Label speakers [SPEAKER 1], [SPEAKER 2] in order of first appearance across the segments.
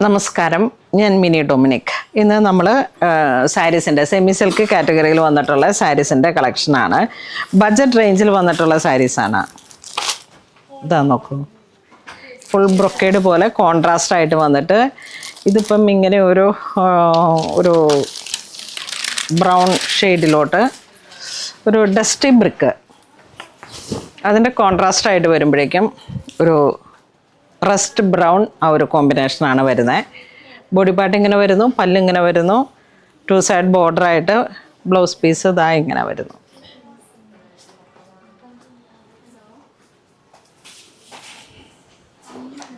[SPEAKER 1] നമസ്കാരം, ഞാൻ mini Dominic. ഇന്ന് നമ്മൾ സാരീസിൻ്റെ സെമി സിൽക്ക് കാറ്റഗറിയിൽ വന്നിട്ടുള്ള സാരീസിൻ്റെ കളക്ഷനാണ്. ബഡ്ജറ്റ് റേഞ്ചിൽ വന്നിട്ടുള്ള സാരീസാണ്. ഇതാ നോക്കൂ, ഫുൾ ബ്രൊക്കേഡ് പോലെ കോൺട്രാസ്റ്റ് ആയിട്ട് വന്നിട്ട് ഇതിപ്പം ഇങ്ങനെ ഒരു ബ്രൗൺ ഷെയ്ഡിലോട്ട് ഒരു ഡസ്റ്റി ബ്രിക്ക്, അതിൻ്റെ കോൺട്രാസ്റ്റായിട്ട് വരുമ്പോഴേക്കും ഒരു റസ്റ്റ് ബ്രൗൺ ആ ഒരു കോമ്പിനേഷനാണ് വരുന്നത്. ബോഡി പാർട്ട് ഇങ്ങനെ വരുന്നു, പല്ലിങ്ങനെ വരുന്നു, 2 സൈഡ് ബോർഡറായിട്ട് ബ്ലൗസ് പീസ് ഇതാ ഇങ്ങനെ വരുന്നു.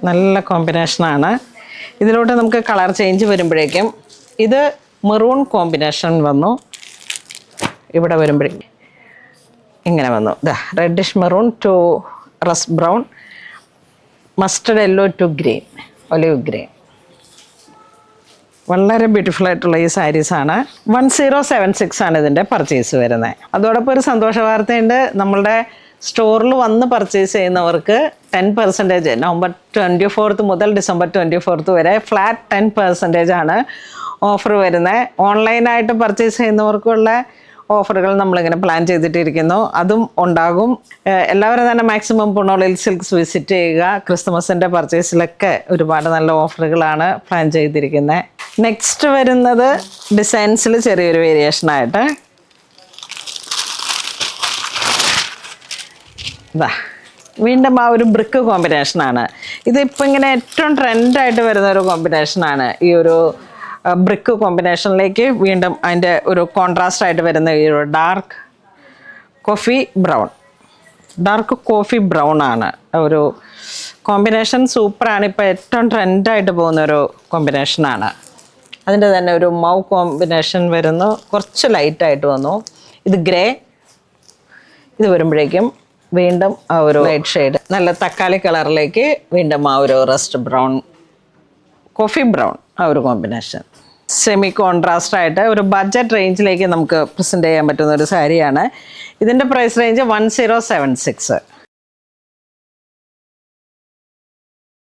[SPEAKER 1] നല്ല കോമ്പിനേഷനാണ്. ഇതിലോട്ട് നമുക്ക് കളർ ചേഞ്ച് വരുമ്പോഴേക്കും ഇത് മെറൂൺ കോമ്പിനേഷൻ വന്നു, ഇവിടെ വരുമ്പോഴേക്കും ഇങ്ങനെ വന്നു. ഇതാ reddish maroon to rust brown, mustard yellow to green, olive green. വളരെ ബ്യൂട്ടിഫുൾ ആയിട്ടുള്ള ഈ സാരീസാണ്. 1076 ആണ് ഇതിൻ്റെ പർച്ചേസ് വരുന്നത്. അതോടൊപ്പം ഒരു സന്തോഷ വാർത്തയുണ്ട്. നമ്മളുടെ സ്റ്റോറിൽ വന്ന് പർച്ചേസ് ചെയ്യുന്നവർക്ക് 10% നവംബർ 24 മുതൽ ഡിസംബർ 24 വരെ ഫ്ലാറ്റ് 10% ആണ് ഓഫർ വരുന്നത്. ഓൺലൈനായിട്ട് പർച്ചേസ് ചെയ്യുന്നവർക്കുള്ള ഓഫറുകൾ നമ്മളിങ്ങനെ പ്ലാൻ ചെയ്തിട്ടിരിക്കുന്നു, അതും ഉണ്ടാകും. എല്ലാവരും തന്നെ മാക്സിമം പുണോളിൽ സിൽക്സ് വിസിറ്റ് ചെയ്യുക. ക്രിസ്മസിൻ്റെ പർച്ചേസിലൊക്കെ ഒരുപാട് നല്ല ഓഫറുകളാണ് പ്ലാൻ ചെയ്തിരിക്കുന്നത്. നെക്സ്റ്റ് വരുന്നത് ഡിസൈൻസിൽ ചെറിയൊരു വേരിയേഷനായിട്ട് ഇതാ വീണ്ടും ആ ഒരു ബ്രിക്ക് കോമ്പിനേഷനാണ്. ഇതിപ്പോൾ ഇങ്ങനെ ഏറ്റവും ട്രെൻഡായിട്ട് വരുന്ന ഒരു കോമ്പിനേഷനാണ്. ഈ ഒരു ബ്രിക്ക് കോമ്പിനേഷനിലേക്ക് വീണ്ടും അതിൻ്റെ ഒരു കോൺട്രാസ്റ്റ് ആയിട്ട് വരുന്ന ഈ ഒരു ഡാർക്ക് കോഫി ബ്രൗൺ ആണ് ഒരു കോമ്പിനേഷൻ. സൂപ്പറാണ്, ഇപ്പോൾ ഏറ്റവും ട്രെൻഡായിട്ട് പോകുന്നൊരു കോമ്പിനേഷനാണ്. അതിൻ്റെ തന്നെ ഒരു മൗ കോമ്പിനേഷൻ വരുന്നു, കുറച്ച് ലൈറ്റായിട്ട് വന്നു. ഇത് ഗ്രേ, ഇത് വരുമ്പോഴേക്കും വീണ്ടും ആ ഒരു ലൈറ്റ് ഷെയ്ഡ് നല്ല തക്കാളി കളറിലേക്ക് വീണ്ടും ആ ഒരു റസ്റ്റ് ബ്രൗൺ, കോഫി ബ്രൗൺ ആ ഒരു കോമ്പിനേഷൻ. സെമി കോൺട്രാസ്റ്റ് ആയിട്ട് ഒരു ബഡ്ജറ്റ് റേഞ്ചിലേക്ക് നമുക്ക് പ്രസൻറ്റ് ചെയ്യാൻ പറ്റുന്ന ഒരു സാരിയാണ്. ഇതിൻ്റെ പ്രൈസ് റേഞ്ച് 1076.